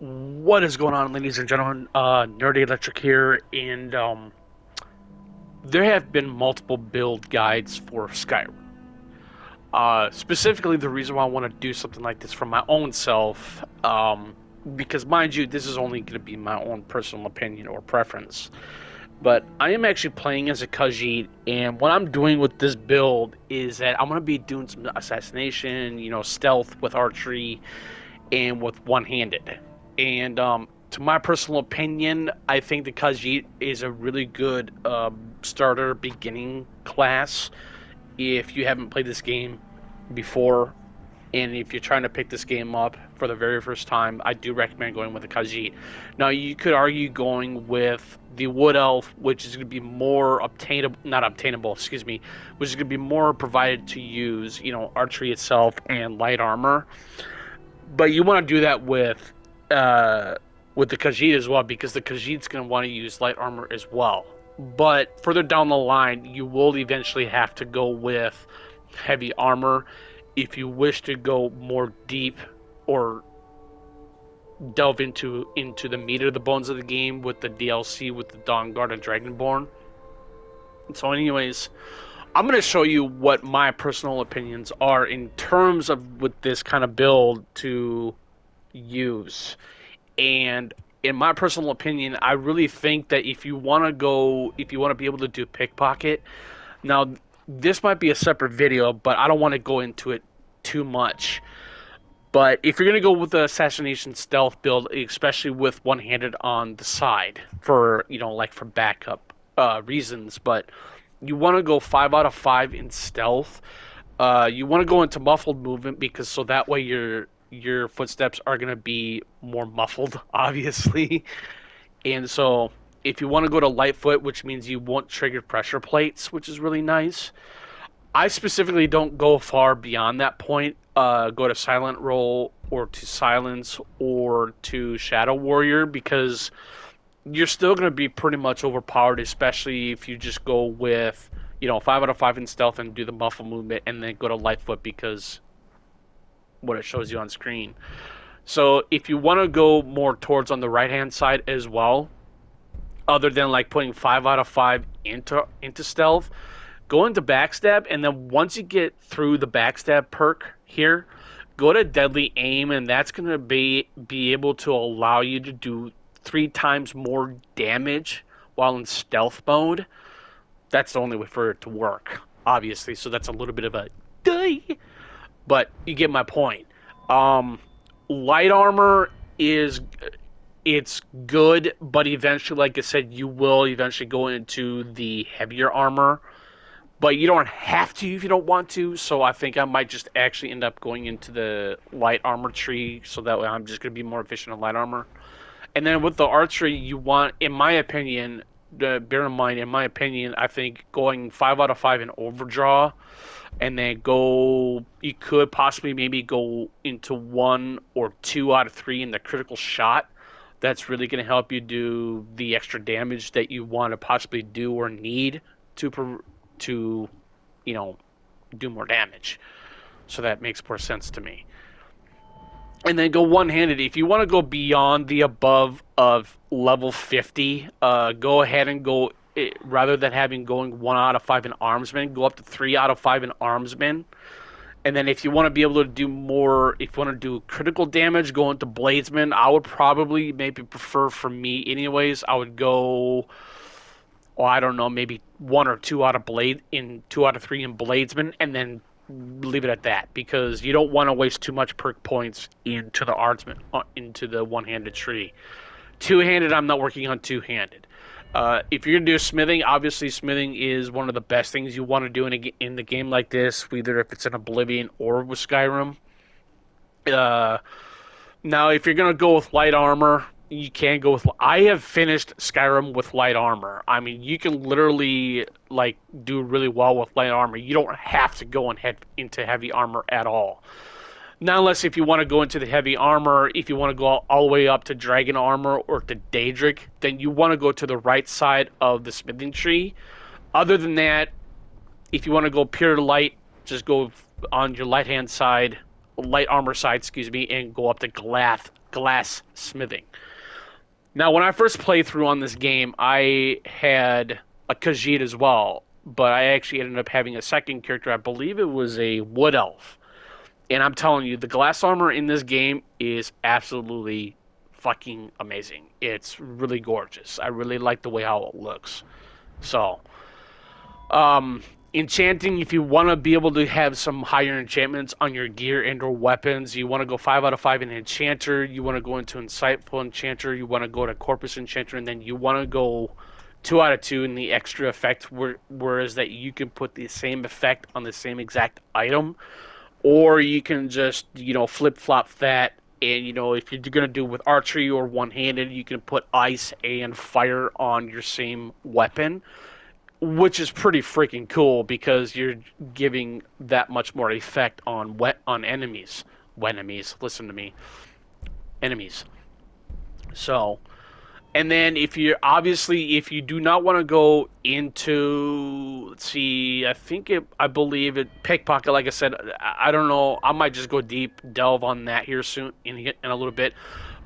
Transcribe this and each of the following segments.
What is going on, ladies and gentlemen? Nerdy Electric here, and there have been multiple build guides for Skyrim. Specifically, the reason why I want to do something like this for my own self, because mind you, this is only going to be my own personal opinion or preference. But I am actually playing as a Khajiit, and what I'm doing with this build is that I'm going to be doing some assassination, stealth with archery, and with one-handed. And to my personal opinion, I think the Khajiit is a really good starter beginning class if you haven't played this game before. And if you're trying to pick this game up for the very first time, I do recommend going with the Khajiit. Now, you could argue going with the Wood Elf, which is going to be more obtainable, not obtainable, excuse me, which is going to be more provided to use, archery itself and light armor. But you want to do that with the Khajiit as well, because the Khajiit's going to want to use light armor as well. But further down the line, you will eventually have to go with heavy armor if you wish to go more deep or delve into the meat of the bones of the game with the DLC with the Dawn Guard and Dragonborn. So, anyways, I'm going to show you what my personal opinions are in terms of with this kind of build to use. And in my personal opinion, I really think that if you want to be able to do pickpocket, now this might be a separate video, but I don't want to go into it too much. But if you're going to go with the assassination stealth build, especially with one-handed on the side for, like for backup reasons, but you want to go 5 out of 5 in stealth. You want to go into muffled movement because so that way your footsteps are going to be more muffled, obviously. And so if you want to go to Lightfoot, which means you won't trigger pressure plates, which is really nice. I specifically don't go far beyond that point. Go to Silent Roll or to Silence or to Shadow Warrior because you're still going to be pretty much overpowered, especially if you just go with, 5 out of 5 in stealth and do the muffle movement and then go to Lightfoot because what it shows you on screen. So if you want to go more towards on the right hand side as well, other than like putting 5 out of 5 into stealth, go into backstab, and then once you get through the backstab perk here, go to deadly aim, and that's going to be able to allow you to do 3 times more damage while in stealth mode. That's the only way for it to work, obviously. So that's a little bit of a die, but you get my point. Um, Light armor is it's good, but eventually, like I said, you will eventually go into the heavier armor. But you don't have to if you don't want to. So I think I might just actually end up going into the light armor tree, so that way I'm just going to be more efficient in light armor. And then with the archery, you want, in my opinion, bear in mind, in my opinion, I think going 5 out of 5 in overdraw, and then you could possibly maybe go into 1 or 2 out of 3 in the critical shot. That's really going to help you do the extra damage that you want to possibly do or need to do more damage. So that makes more sense to me. And then go one-handed. If you want to go beyond the above of level 50, go ahead and go, rather than having going 1 out of 5 in armsman, go up to 3 out of 5 in armsman. And then if you want to be able to do more, if you want to do critical damage, go into bladesman. I would probably maybe prefer, for me anyways, I would go, well, I don't know, maybe 1 or 2 out of 2 out of 3 in bladesman, and then leave it at that, because you don't want to waste too much perk points into the artsman, into the one-handed tree. Two-handed, I'm not working on two-handed. If you're gonna do smithing, obviously smithing is one of the best things you want to do in the game like this, either if it's in Oblivion or with Skyrim. Uh, Now, if you're gonna go with light armor, you can go with. I have finished Skyrim with light armor. I mean, you can literally like do really well with light armor. You don't have to go and head into heavy armor at all. Not unless if you want to go into the heavy armor, if you want to go all the way up to dragon armor or to Daedric, then you want to go to the right side of the smithing tree. Other than that, if you want to go pure light, just go on your light armor side, excuse me, and go up to Glath glass smithing. Now, when I first played through on this game, I had a Khajiit as well, but I actually ended up having a second character. I believe it was a wood elf. And I'm telling you, the glass armor in this game is absolutely fucking amazing. It's really gorgeous. I really like the way how it looks. So, um, enchanting, if you want to be able to have some higher enchantments on your gear and or weapons, you want to go 5 out of 5 in enchanter, you want to go into insightful enchanter, you want to go to corpus enchanter, and then you want to go 2 out of 2 in the extra effect, whereas that you can put the same effect on the same exact item, or you can just, flip flop that. And if you're gonna do with archery or one-handed, you can put ice and fire on your same weapon, which is pretty freaking cool because you're giving that much more effect on enemies. Enemies, listen to me, enemies. So, and then if you do not want to go into, let's see, I believe it pickpocket. Like I said, I don't know. I might just go delve on that here soon in a little bit.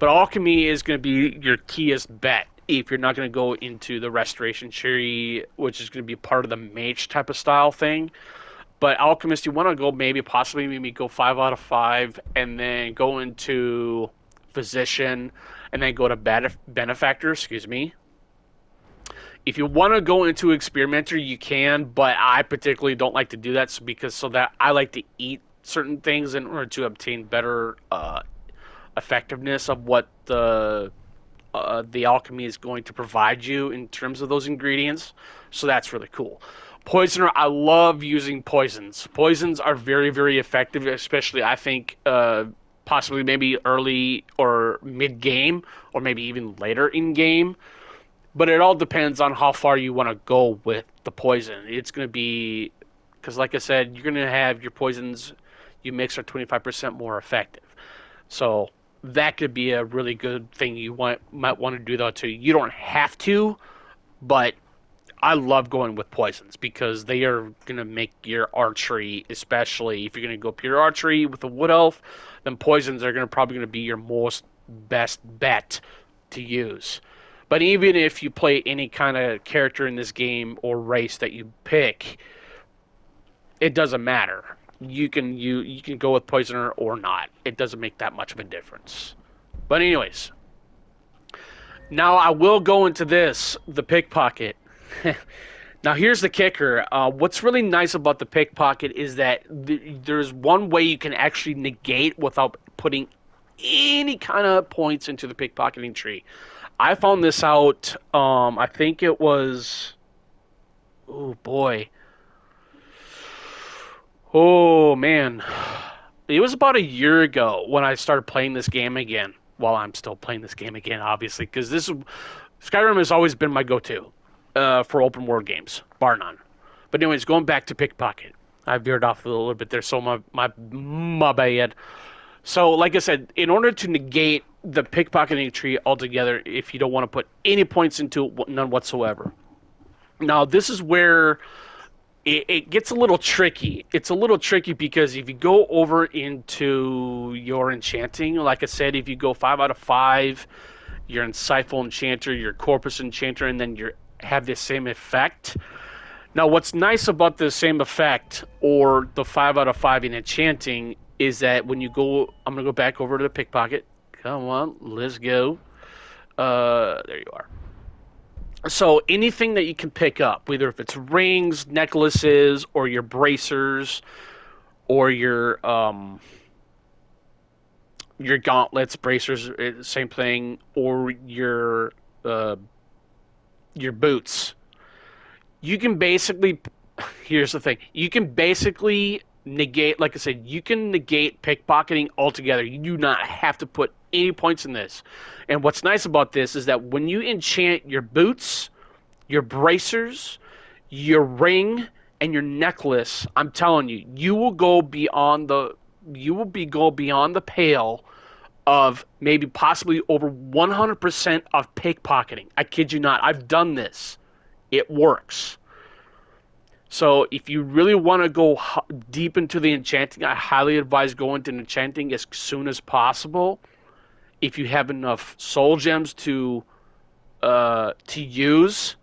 But alchemy is going to be your keyest bet if you're not going to go into the restoration tree, which is going to be part of the mage type of style thing. But alchemist, you want to go maybe go 5 out of 5, and then go into physician, and then go to benefactor. Excuse me. If you want to go into experimenter, you can, but I particularly don't like to do that so that I like to eat certain things in order to obtain better effectiveness of what the alchemy is going to provide you in terms of those ingredients. So that's really cool. Poisoner, I love using poisons. Poisons are very, very effective, especially I think possibly maybe early or mid game, or maybe even later in game. But it all depends on how far you want to go with the poison. It's going to be, because like I said, you're going to have your poisons you mix are 25% more effective. So that could be a really good thing might want to do though too. You don't have to, but I love going with poisons because they are going to make your archery, especially if you're going to go pure archery with a wood elf, then poisons are probably going to be your most best bet to use. But even if you play any kind of character in this game or race that you pick, it doesn't matter. You can go with poisoner or not. It doesn't make that much of a difference. But anyways, now I will go into the pickpocket. Now here's the kicker. What's really nice about the pickpocket is that there's one way you can actually negate without putting any kind of points into the pickpocketing tree. I found this out. I think it was. Oh boy. Oh man. It was about a year ago when I started playing this game again. Well, I'm still playing this game again, obviously, because Skyrim has always been my go-to for open world games, bar none. But anyways, going back to pickpocket, I veered off a little bit there, so my bad. So, like I said, in order to negate the pickpocketing tree altogether, if you don't want to put any points into it, none whatsoever. Now, this is where it gets a little tricky. It's a little tricky because if you go over into your enchanting, like I said, if you go 5 out of 5, your insightful enchanter, your corpus enchanter, and then you have the same effect. Now, what's nice about the same effect or the 5 out of 5 in enchanting is that when you go, I'm going to go back over to the pickpocket. Come on, let's go. There you are. So anything that you can pick up, whether if it's rings, necklaces, or your bracers, or your gauntlets, bracers, same thing, or your boots. You can basically, here's the thing, you can basically negate, like I said, you can negate pickpocketing altogether. You do not have to put any points in this. And what's nice about this is that when you enchant your boots, your bracers, your ring, and your necklace, I'm telling you, you will go beyond the pale of maybe possibly over 100% of pickpocketing. I kid you not. I've done this. It works. So if you really want to go deep into the enchanting, I highly advise going to enchanting as soon as possible. if you have enough soul gems to use,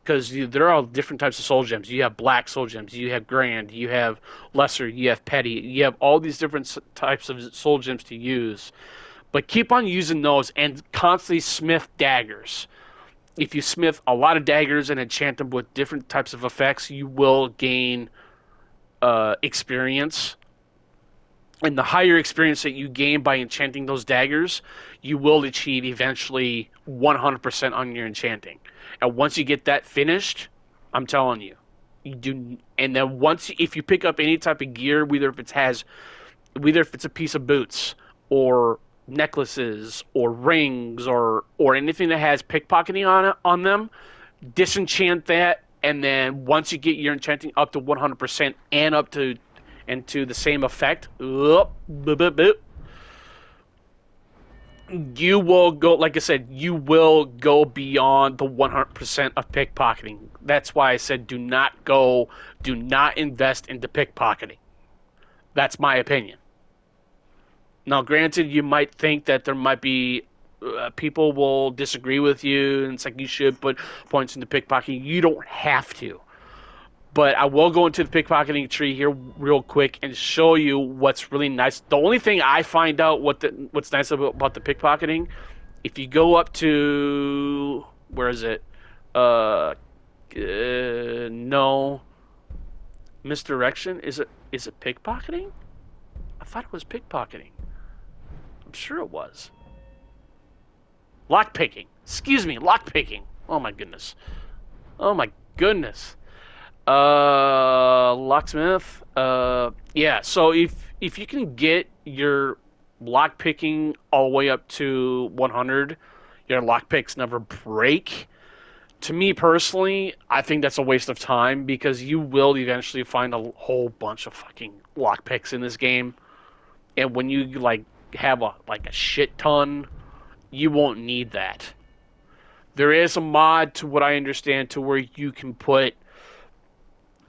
because there are all different types of soul gems. You have black soul gems, you have grand, you have lesser, you have petty, you have all these different types of soul gems to use. But keep on using those and constantly smith daggers. If you smith a lot of daggers and enchant them with different types of effects, you will gain experience. And the higher experience that you gain by enchanting those daggers, you will achieve eventually 100% on your enchanting. And once you get that finished, I'm telling you, you do. And then once, if you pick up any type of gear, whether if it's a piece of boots or necklaces or rings or anything that has pickpocketing on them, disenchant that, and then once you get your enchanting up to 100% and up to into the same effect, you will go, like I said, you will go beyond the 100% of pickpocketing. That's why I said do not invest into pickpocketing. That's my opinion. Now, granted, you might think that there might be people will disagree with you, and it's like you should put points into pickpocketing. You don't have to. But I will go into the pickpocketing tree here real quick and show you what's really nice. The only thing I find out what's nice about the pickpocketing, if you go up to where is it? No, misdirection. Is it pickpocketing? I thought it was pickpocketing. I'm sure it was. Lockpicking. Excuse me, lockpicking. Oh my goodness. Oh my goodness. Locksmith. Yeah. So if you can get your lock picking all the way up to 100, your lock picks never break. To me personally, I think that's a waste of time because you will eventually find a whole bunch of fucking lock picks in this game, and when you like have a shit ton, you won't need that. There is a mod, to what I understand, to where you can put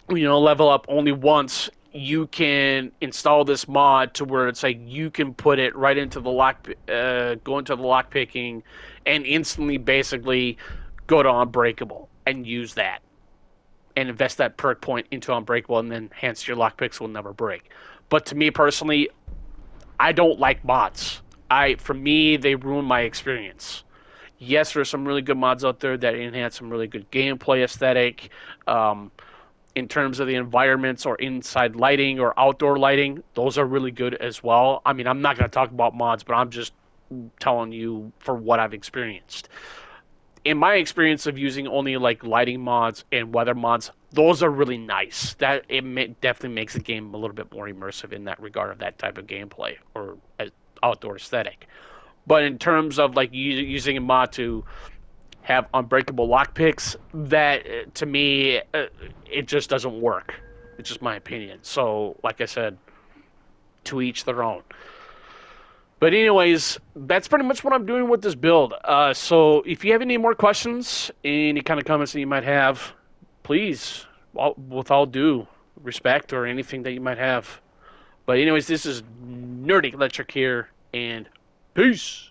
level up only once. You can install this mod to where it's like you can put it right into the go into the lock picking, and instantly basically go to Unbreakable and use that and invest that perk point into Unbreakable, and then hence your lock picks will never break. But to me personally, I don't like mods. For me, they ruin my experience. Yes, there's some really good mods out there that enhance some really good gameplay aesthetic. In terms of the environments or inside lighting or outdoor lighting, those are really good as well. I mean, I'm not going to talk about mods, but I'm just telling you for what I've experienced. In my experience of using only like lighting mods and weather mods, those are really nice. That definitely makes the game a little bit more immersive in that regard of that type of gameplay or outdoor aesthetic. But in terms of like using a mod to have unbreakable lockpicks, that to me, it just doesn't work. It's just my opinion. So, like I said, to each their own. But anyways, that's pretty much what I'm doing with this build. So if you have any more questions, any kind of comments that you might have, please, with all due respect or anything that you might have. But anyways, this is Nerdy Electric here, and peace.